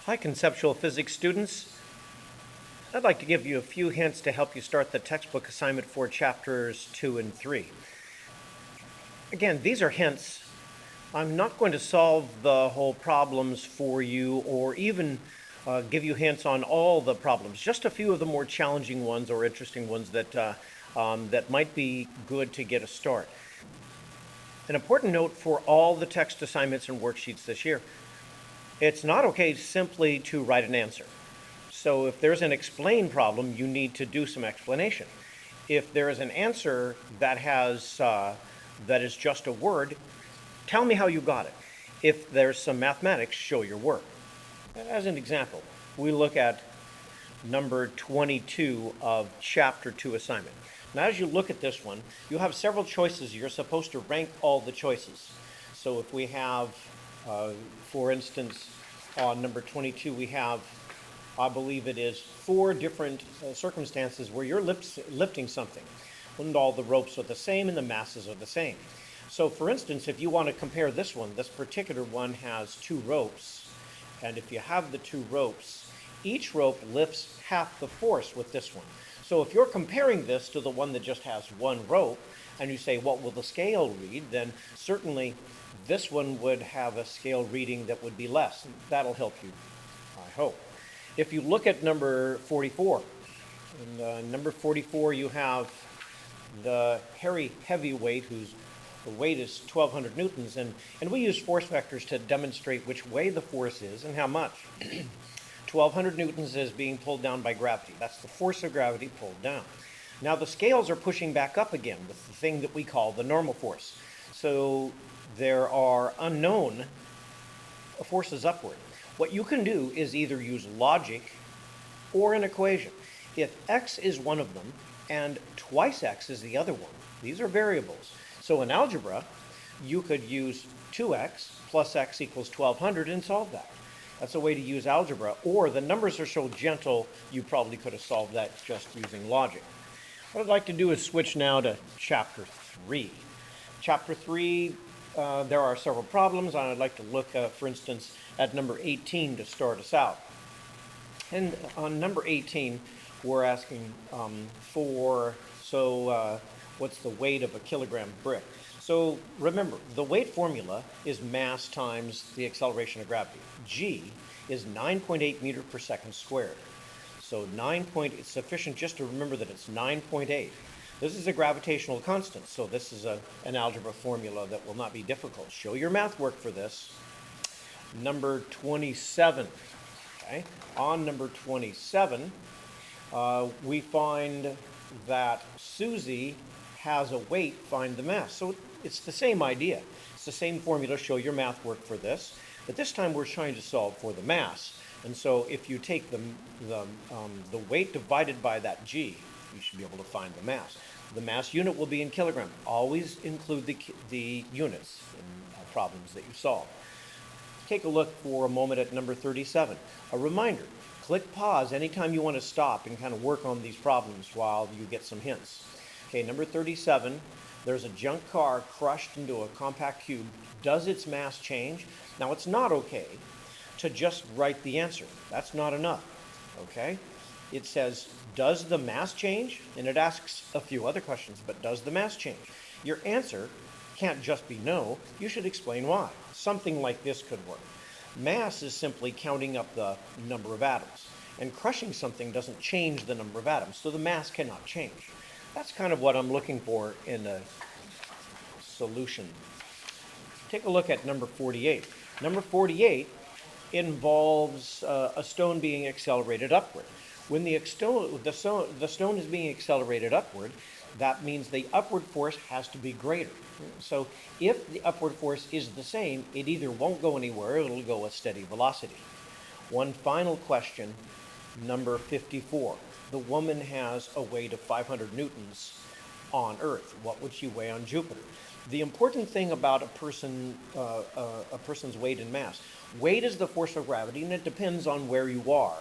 Hi, conceptual physics students. I'd like to give you a few hints to help you start the textbook assignment for chapters 2 and 3. Again, these are hints. I'm not going to solve the whole problems for you or even give you hints on all the problems, just a few of the more challenging ones or interesting ones that might be good to get a start. An important note for all the text assignments and worksheets this year: it's not okay simply to write an answer. So if there's an explain problem, you need to do some explanation. If there is an answer that is just a word, tell me how you got it. If there's some mathematics, show your work. As an example, we look at number 22 of chapter 2 assignment. Now, as you look at this one, you have several choices. You're supposed to rank all the choices. So if we have, for instance, on number 22, we have, I believe it is, 4 different circumstances where you're lifting something. And all the ropes are the same and the masses are the same. So for instance, if you want to compare this one, this particular one has 2 ropes. And if you have the 2 ropes, each rope lifts half the force with this one. So if you're comparing this to the one that just has 1 rope, and you say, what will the scale read? Then certainly this one would have a scale reading that would be less. That'll help you, I hope. If you look at number 44, in number 44 you have the hairy heavyweight whose the weight is 1,200 newtons, and we use force vectors to demonstrate which way the force is and how much. 1,200 newtons is being pulled down by gravity. That's the force of gravity pulled down. Now the scales are pushing back up again with the thing that we call the normal force. So there are unknown forces upward. What you can do is either use logic or an equation. If x is one of them and twice x is the other one, these are variables. So in algebra, you could use 2x plus x equals 1,200 and solve that. That's a way to use algebra. Or the numbers are so gentle, you probably could have solved that just using logic. What I'd like to do is switch now to chapter 3. Chapter 3, there are several problems, and I'd like to look, for instance, at number 18 to start us out. And on number 18, we're asking what's the weight of a kilogram brick? So remember, the weight formula is mass times the acceleration of gravity. G is 9.8 meters per second squared. So it's sufficient just to remember that it's 9.8. This is a gravitational constant, so this is an algebra formula that will not be difficult. Show your math work for this. Number 27. Okay. On number 27, we find that Susie has a weight, find the mass. So it's the same idea. It's the same formula, show your math work for this. But this time we're trying to solve for the mass. And so if you take the weight divided by that g, you should be able to find the mass. The mass unit will be in kilogram. Always include the units in problems that you solve. Take a look for a moment at number 37. A reminder, click pause anytime you want to stop and kind of work on these problems while you get some hints. Okay, number 37, there's a junk car crushed into a compact cube. Does its mass change? Now, it's not okay to just write the answer. That's not enough, okay? It says, does the mass change? And it asks a few other questions, but does the mass change? Your answer can't just be no. You should explain why. Something like this could work. Mass is simply counting up the number of atoms, and crushing something doesn't change the number of atoms, so the mass cannot change. That's kind of what I'm looking for in a solution. Take a look at number 48. Number 48 involves a stone being accelerated upward. When the stone is being accelerated upward, that means the upward force has to be greater. So if the upward force is the same, it either won't go anywhere or it'll go a steady velocity. One final question, number 54. The woman has a weight of 500 newtons on Earth. What would she weigh on Jupiter? The important thing about a person's weight and mass. Weight is the force of gravity, and it depends on where you are,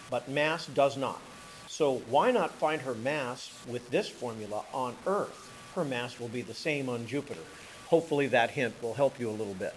but mass does not. So why not find her mass with this formula on Earth? Her mass will be the same on Jupiter. Hopefully that hint will help you a little bit.